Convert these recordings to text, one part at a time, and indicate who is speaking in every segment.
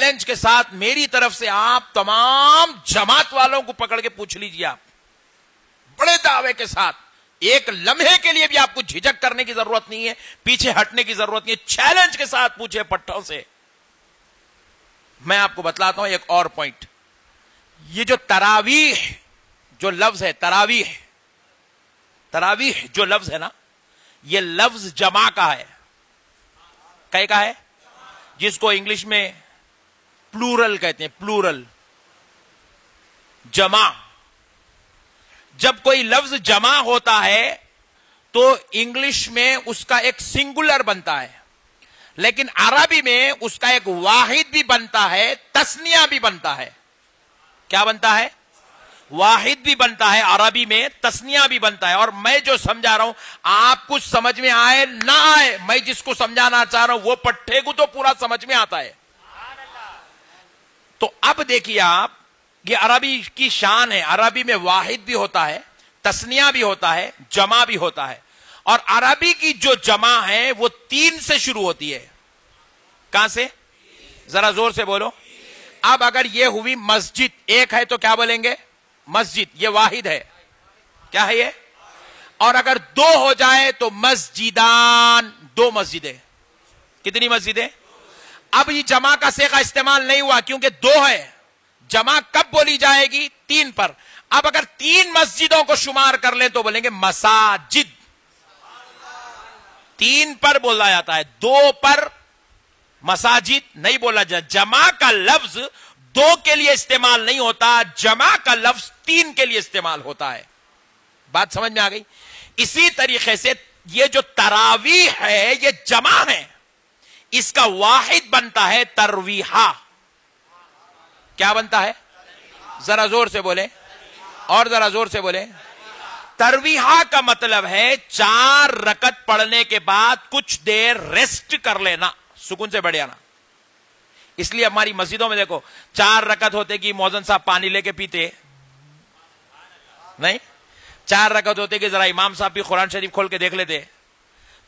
Speaker 1: Challenge کے ساتھ میری طرف سے آپ تمام جماعت والوں کو پکڑ کے پوچھ لیجیے، آپ بڑے دعوے کے ساتھ، ایک لمحے کے لیے بھی آپ کو جھجک کرنے کی ضرورت نہیں ہے، پیچھے ہٹنے کی ضرورت نہیں ہے، چیلنج کے ساتھ پوچھے پٹھوں سے۔ میں آپ کو بتلاتا ہوں ایک اور پوائنٹ، یہ جو تراویح جو لفظ ہے، تراویح جو لفظ ہے نا، یہ لفظ جمع کا ہے، کئے کا ہے؟ جس کو انگلش میں پلورل کہتے ہیں، پلورل، جمع۔ جب کوئی لفظ جمع ہوتا ہے تو انگلش میں اس کا ایک سنگولر بنتا ہے، لیکن عربی میں اس کا ایک واحد بھی بنتا ہے، تسنیہ بھی بنتا ہے۔ کیا بنتا ہے؟ واحد بھی بنتا ہے، عربی میں تسنیہ بھی بنتا ہے۔ اور میں جو سمجھا رہا ہوں، آپ کچھ سمجھ میں آئے نہ آئے، میں جس کو سمجھانا چاہ رہا ہوں وہ پٹھے کو تو پورا سمجھ میں آتا ہے۔ تو اب دیکھیے آپ، یہ عربی کی شان ہے، عربی میں واحد بھی ہوتا ہے، تسنیہ بھی ہوتا ہے، جمع بھی ہوتا ہے۔ اور عربی کی جو جمع ہے وہ 3 سے شروع ہوتی ہے۔ کہاں سے؟ ذرا زور سے بولو۔ اب اگر یہ ہوئی مسجد، ایک ہے تو کیا بولیں گے؟ مسجد، یہ واحد ہے، کیا ہے یہ؟ اور اگر 2 ہو جائے تو مسجدان، 2 مسجدیں۔ کتنی مسجدیں؟ اب یہ جمع کا صیغہ استعمال نہیں ہوا کیونکہ 2 ہے، جمع کب بولی جائے گی؟ 3 پر۔ اب اگر 3 مسجدوں کو شمار کر لیں تو بولیں گے مساجد، 3 پر بولا جاتا ہے، 2 پر مساجد نہیں بولا جاتا۔ جمع کا لفظ 2 کے لیے استعمال نہیں ہوتا، جمع کا لفظ 3 کے لیے استعمال ہوتا ہے۔ بات سمجھ میں آ گئی؟ اسی طریقے سے یہ جو تراویح ہے یہ جمع ہے، اس کا واحد بنتا ہے ترویحہ۔ کیا بنتا ہے؟ ذرا زور سے بولیں، اور ذرا زور سے بولیں۔ ترویحہ کا مطلب ہے 4 رکعت پڑھنے کے بعد کچھ دیر ریسٹ کر لینا، سکون سے بیٹھ جانا۔ اس لیے ہماری مسجدوں میں دیکھو 4 رکعت ہوتے کہ مؤذن صاحب پانی لے کے پیتے نہیں، 4 رکعت ہوتے کہ ذرا امام صاحب بھی قرآن شریف کھول کے دیکھ لیتے،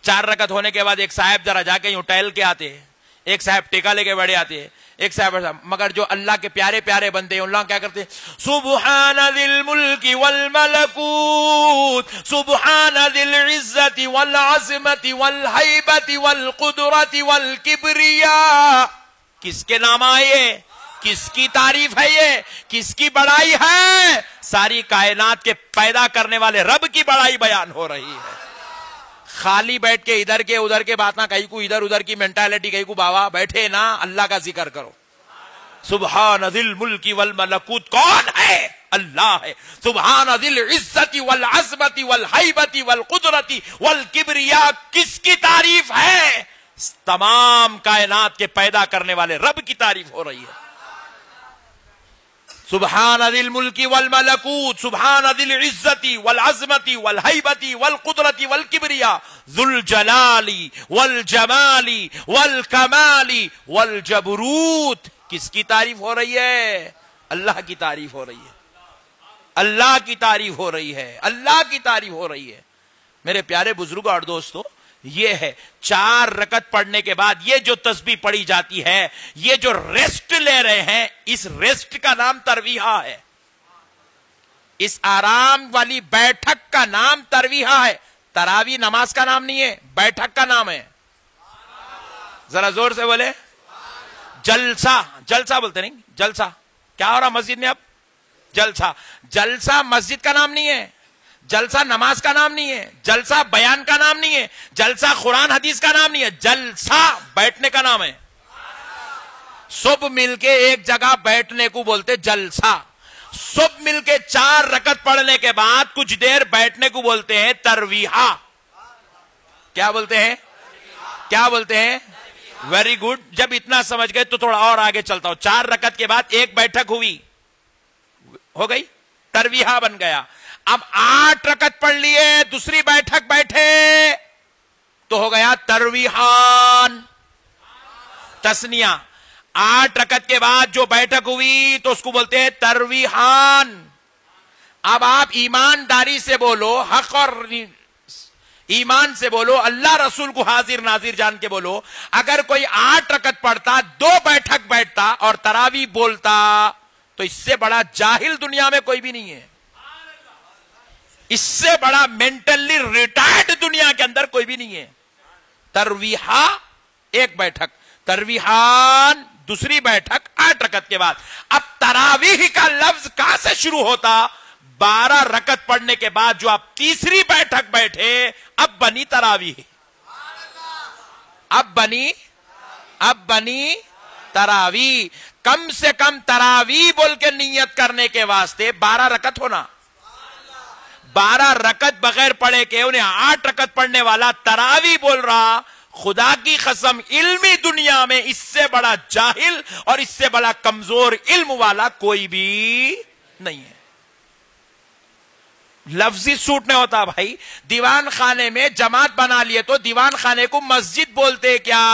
Speaker 1: 4 رکعت ہونے کے بعد ایک صاحب ذرا جا کے یوں ٹہل کے آتے، ایک صاحب ٹیکا لے کے بیٹھے آتے، ایک صاحب۔ مگر جو اللہ کے پیارے پیارے بندے ہیں اللہ کیا کرتے ہیں؟ سبحان ذی الملک والملکوت، سبحان ذی العزت والعظمت والہیبت والقدرت والکبریاء۔ کس کے نام آئے؟ کس کی تعریف ہے یہ؟ کس کی بڑائی ہے؟ ساری کائنات کے پیدا کرنے والے رب کی بڑائی بیان ہو رہی ہے۔ خالی بیٹھ کے ادھر کے ادھر کے بات نہ، کہیں کو ادھر ادھر کی مینٹالٹی، کہیں کو بابا بیٹھے نا، اللہ کا ذکر کرو۔ سبحان ذی الملک والملکوت کون ہے؟ اللہ ہے۔ سبحان ذی العزت والعظمت والہیبت والقدرت والکبریاء، کس کی تعریف ہے؟ تمام کائنات کے پیدا کرنے والے رب کی تعریف ہو رہی ہے۔ سبحان ذی الملک والملکوت، سبحان ذی العزت والعظمت والہیبت والقدرت والکبریاء، ذو الجلال والجمال والکمال والجبروت۔ کس کی تعریف ہو رہی ہے؟ اللہ کی تعریف ہو رہی ہے، اللہ کی تعریف ہو رہی ہے، اللہ کی تعریف ہو رہی ہے۔ میرے پیارے بزرگوں اور دوستو، یہ ہے 4 رکعت پڑھنے کے بعد یہ جو تسبیح پڑھی جاتی ہے، یہ جو ریسٹ لے رہے ہیں، اس ریسٹ کا نام ترویحہ ہے۔ اس آرام والی بیٹھک کا نام ترویحہ ہے۔ تراویح نماز کا نام نہیں ہے، بیٹھک کا نام ہے۔ ذرا زور سے بولے۔ جلسہ، جلسہ بولتے نہیں، جلسہ کیا ہو رہا مسجد میں اب؟ جلسہ۔ جلسہ مسجد کا نام نہیں ہے، جلسہ نماز کا نام نہیں ہے، جلسہ بیان کا نام نہیں ہے، جلسہ قرآن حدیث کا نام نہیں ہے، جلسہ بیٹھنے کا نام ہے۔ سب مل کے ایک جگہ بیٹھنے کو بولتے جلسہ، سب مل کے 4 رکعت پڑھنے کے بعد کچھ دیر بیٹھنے کو بولتے ہیں ترویحہ۔ کیا بولتے ہیں؟ کیا بولتے ہیں؟ Very good. جب اتنا سمجھ گئے تو تھوڑا اور آگے چلتا ہوں۔ 4 رکعت کے بعد ایک بیٹھک ہوئی، ہو گئی، ترویحہ بن گیا۔ اب 8 رکعت پڑھ لیے، دوسری بیٹھک بیٹھے تو ہو گیا ترویحان، تسنیہ۔ 8 رکعت کے بعد جو بیٹھک ہوئی تو اس کو بولتے ہیں ترویحان۔ اب آپ ایمانداری سے بولو، حق اور ایمان سے بولو, اللہ رسول کو حاضر ناظر جان کے بولو, اگر کوئی 8 رکعت پڑھتا, 2 بیٹھک بیٹھتا اور تراویح بولتا, تو اس سے بڑا جاہل دنیا میں کوئی بھی نہیں ہے. اس سے بڑا مینٹلی ریٹائرڈ دنیا کے اندر کوئی بھی نہیں ہے. ترویحا 1 بیٹھک, ترویحان دوسری بیٹھک 8 رکعت کے بعد. اب تراویح کا لفظ کہاں سے شروع ہوتا؟ 12 رکعت پڑھنے کے بعد جو آپ تیسری بیٹھک بیٹھے, اب بنی تراویح, اب بنی تراویح. کم سے کم تراویح بول کے نیت کرنے کے واسطے 12 رکعت ہونا. 12 رکعت بغیر پڑھے کہ انہیں 8 رکعت پڑھنے والا تراویح بول رہا. خدا کی قسم علمی دنیا میں اس سے بڑا جاہل اور اس سے بڑا کمزور علم والا کوئی بھی نہیں ہے. لفظی سوٹ نہیں ہوتا بھائی. دیوان خانے میں جماعت بنا لیے تو دیوان خانے کو مسجد بولتے کیا؟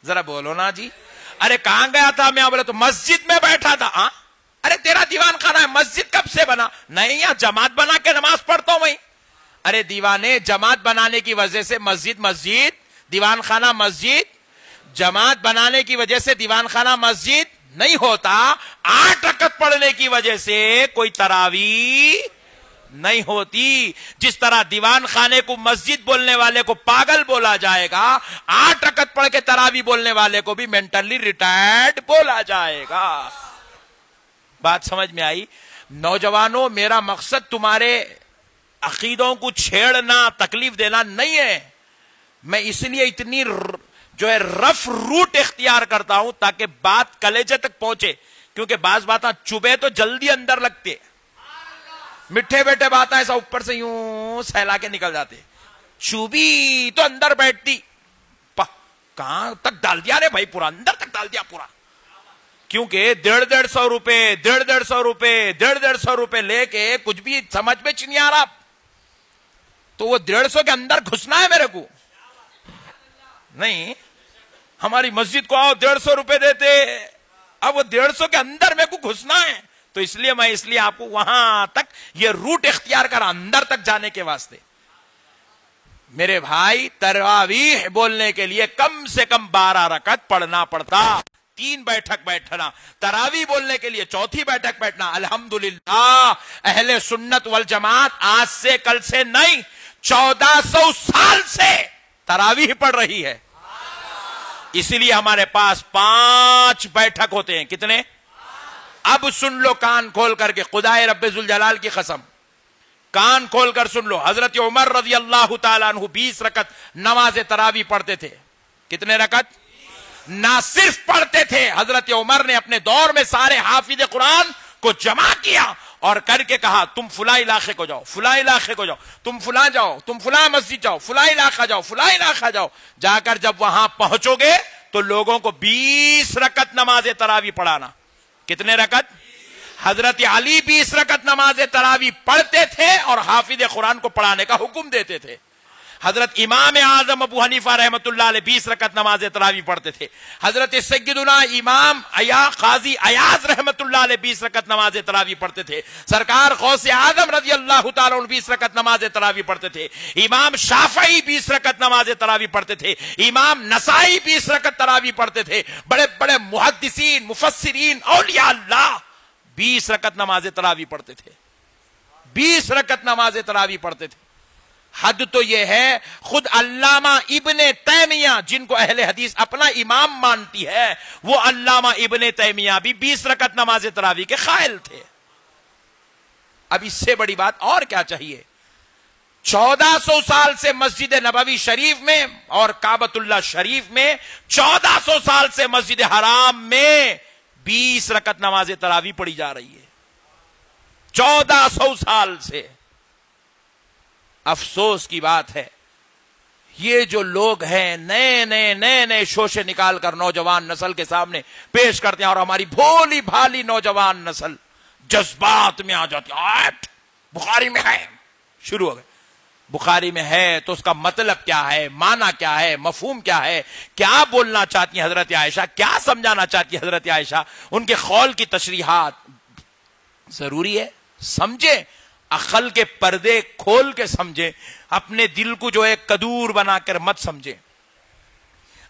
Speaker 1: ذرا بولو نا جی. ارے کہاں گیا تھا میں؟ بولے تو مسجد میں بیٹھا تھا. ارے تیرا دیوان خانہ ہے, مسجد کب سے بنا؟ نہیں, یہاں جماعت بنا کے نماز پڑھتا ہوں میں. ارے دیوانے, جماعت بنانے کی وجہ سے مسجد, دیوان خانہ مسجد. جماعت بنانے کی وجہ سے دیوان خانہ مسجد نہیں ہوتا. 8 رکعت پڑھنے کی وجہ سے کوئی تراویح نہیں ہوتی. جس طرح دیوان خانے کو مسجد بولنے والے کو پاگل بولا جائے گا, 8 رکعت پڑھ کے تراویح بولنے والے کو بھی مینٹلی ریٹائرڈ بولا جائے گا. بات سمجھ میں آئی؟ نوجوانوں, میرا مقصد تمہارے عقیدوں کو چھیڑنا, تکلیف دینا نہیں ہے. میں اس لیے اتنی جو ہے رف روٹ اختیار کرتا ہوں تاکہ بات کلیجے تک پہنچے, کیونکہ بعض باتاں چبے تو جلدی اندر لگتے, مٹھے بیٹھے باتیں ایسا اوپر سے یوں سہلا کے نکل جاتے, چوبی تو اندر بیٹھتی. کہاں تک ڈال دیا رے بھائی؟ پورا اندر تک ڈال دیا پورا. کیونکہ 150 روپے 150 روپے لے کے کچھ بھی سمجھ میں نہیں آ رہا, تو وہ 150 کے اندر گھسنا ہے میرے کو نہیں. ہماری مسجد کو آؤ 150 روپے دیتے, اب وہ 150 کے اندر میرے کو گھسنا ہے. تو اس لیے آپ کو وہاں تک یہ روٹ اختیار کرا, اندر تک جانے کے واسطے. میرے بھائی, تراویح بولنے کے لیے کم سے کم 12 رکعت پڑھنا پڑتا. 3 بیٹھک بیٹھنا. تراویح بولنے کے لیے 4تھی بیٹھک بیٹھنا. الحمدللہ اہل سنت والجماعت آج سے کل سے نہیں, 1400 سال سے تراویح پڑھ رہی ہے. اسی لیے ہمارے پاس 5 بیٹھک ہوتے ہیں. کتنے؟ اب سن لو کان کھول کر کے, خدائے رب ذوالجلال کی قسم, کان کھول کر سن لو. حضرت عمر رضی اللہ تعالیٰ عنہ 20 رکعت نماز تراویح پڑھتے تھے. کتنے رکعت؟ نہ صرف پڑھتے تھے, حضرت عمر نے اپنے دور میں سارے حافظ قرآن کو جمع کیا اور کر کے کہا تم فلاں علاقے کو جاؤ, فلاں علاقے کو جاؤ, تم فلاں جاؤ, تم فلاں مسجد جاؤ, فلاں علاقہ جاؤ, فلاں علاقہ جاؤ. جا کر جب وہاں پہنچو گے تو لوگوں کو 20 رکعت نماز تراویح پڑھانا. کتنے رکعت؟ حضرت علی 20 رکعت نماز تراویح پڑھتے تھے اور حافظ قرآن کو پڑھانے کا حکم دیتے تھے. حضرت امام اعظم ابو حنیفہ رحمۃ اللہ علیہ 20 رکعت نماز تراویح پڑھتے تھے. حضرت سیدنا امام قاضی ایاز رحمۃ اللہ علیہ 20 رکعت نماز تراویح پڑھتے تھے. سرکار غوث اعظم رضی اللہ تعالیٰ عنہ 20 رکعت نماز تراویح پڑھتے تھے. امام شافعی 20 رکعت نماز تراویح پڑھتے تھے. امام نسائی 20 رکعت تراویح پڑھتے تھے. بڑے بڑے محدثین, مفسرین, اولیاء اللہ 20 رکعت نماز تراویح پڑھتے تھے. 20 رکعت نماز تراویح پڑھتے تھے. حد تو یہ ہے, خود علامہ ابن تیمیہ جن کو اہل حدیث اپنا امام مانتی ہے, وہ علامہ ابن تیمیہ بھی 20 رکعت نماز تراویح کے قائل تھے. اب اس سے بڑی بات اور کیا چاہیے؟ 1400 سال سے مسجد نبوی شریف میں اور کعبۃ اللہ شریف میں, 1400 سال سے مسجد حرام میں 20 رکعت نماز تراویح پڑھی جا رہی ہے. 1400 سال سے. افسوس کی بات ہے, یہ جو لوگ ہیں نئے شوشے نکال کر نوجوان نسل کے سامنے پیش کرتے ہیں, اور ہماری بھولی بھالی نوجوان نسل جذبات میں آ جاتی ہے. بخاری میں ہے, شروع ہو گئے. بخاری میں ہے تو اس کا مطلب کیا ہے, معنی کیا ہے, مفہوم کیا ہے, کیا بولنا چاہتی ہیں حضرت عائشہ, کیا سمجھانا چاہتی ہے حضرت عائشہ, ان کے قول کی تشریحات ضروری ہے, سمجھے عقل کے پردے کھول کے سمجھے، اپنے دل کو جو ہے کدور بنا کر مت سمجھے.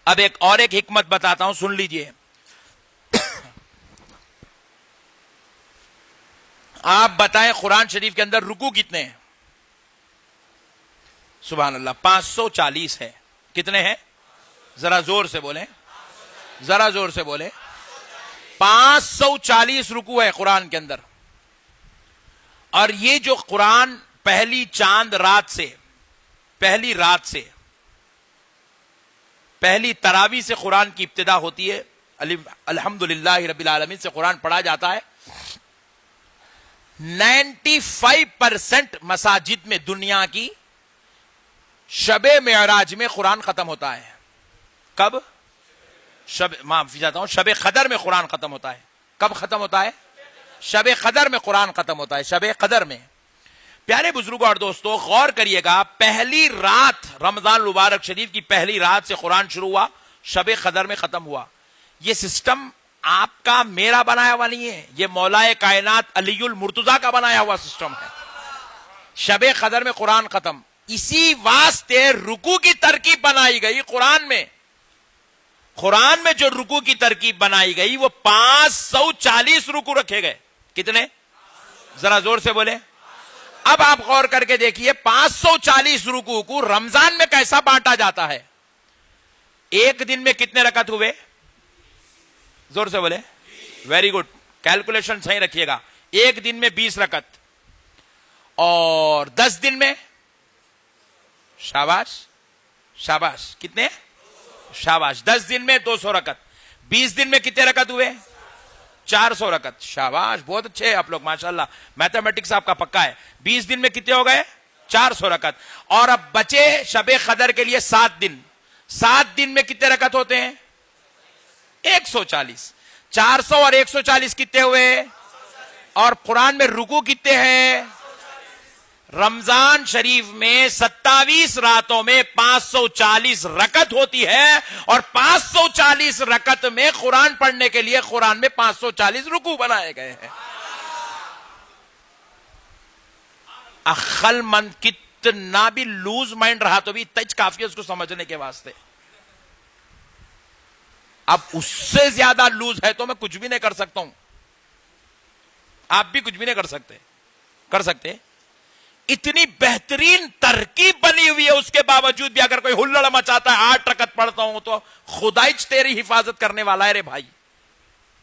Speaker 1: اب ایک حکمت بتاتا ہوں، سن لیجئے. آپ بتائیں قرآن شریف کے اندر رکوع کتنے ہیں؟ سبحان اللہ، 540 ہے. کتنے ہیں؟ ذرا زور سے بولیں، ذرا زور سے بولیں. 540 رکوع ہے قرآن کے اندر. اور یہ جو قرآن پہلی چاند رات سے، پہلی رات سے، پہلی تراویح سے قرآن کی ابتدا ہوتی ہے. الحمدللہ رب العالمین سے قرآن پڑھا جاتا ہے. 95% مساجد میں دنیا کی شب معراج میں قرآن ختم ہوتا ہے. کب؟ معافی چاہتا ہوں، شب قدر میں قرآن ختم ہوتا ہے. کب ختم ہوتا ہے؟ شب قدر میں قرآن ختم ہوتا ہے، شب قدر میں. پیارے بزرگوں اور دوستوں غور کریے گا، پہلی رات رمضان المبارک شریف کی پہلی رات سے قرآن شروع ہوا، شب قدر میں ختم ہوا. یہ سسٹم آپ کا میرا بنایا ہوا نہیں ہے، یہ مولا کائنات علی المرتضیٰ کا بنایا ہوا سسٹم ہے. شب قدر میں قرآن ختم. اسی واسطے رکوع کی ترکیب بنائی گئی قرآن میں. قرآن میں جو رکوع کی ترکیب بنائی گئی وہ 540 رکوع رکھے گئے. کتنے؟ ذرا زور سے بولیں. اب آپ غور کر کے دیکھیے 540 رکوع کو رمضان میں کیسا بانٹا جاتا ہے. ایک دن میں کتنے رکعت ہوئے؟ زور سے بولے. ویری گڈ، کیلکولیشن صحیح رکھیے گا. ایک دن میں 20 رکعت، اور 10 دن میں، شاباش شاباش، کتنے؟ شاباش. 10 دن میں 200 رکعت. 20 دن میں کتنے رکعت ہوئے؟ 400 رکعت. شاباش، بہت اچھے ہیں آپ لوگ ماشاءاللہ، میتھمیٹکس آپ کا پکا ہے. 20 دن میں کتنے ہو گئے؟ 400 رکعت. اور اب بچے شب قدر کے لیے 7 دن. 7 دن میں کتنے رکعت ہوتے ہیں؟ 140. 400 اور 140 کتنے ہوئے؟ اور قرآن میں رکوع کتنے ہیں؟ رمضان شریف میں 27 راتوں میں 540 رکعت ہوتی ہے، اور 540 رکعت میں قرآن پڑھنے کے لیے قرآن میں 540 رکوع بنائے گئے ہیں. عقل مند کتنا بھی لوز مائنڈ رہا تو بھی تج کافی ہے اس کو سمجھنے کے واسطے. اب اس سے زیادہ لوز ہے تو میں کچھ بھی نہیں کر سکتا ہوں، آپ بھی کچھ بھی نہیں کر سکتے. اتنی بہترین ترکیب بنی ہوئی ہے، اس کے باوجود بھی اگر کوئی ہلڑ مچاتا ہے 8 رکعت پڑھتا ہوں تو خدائچ تیری حفاظت کرنے والا ہے رے بھائی.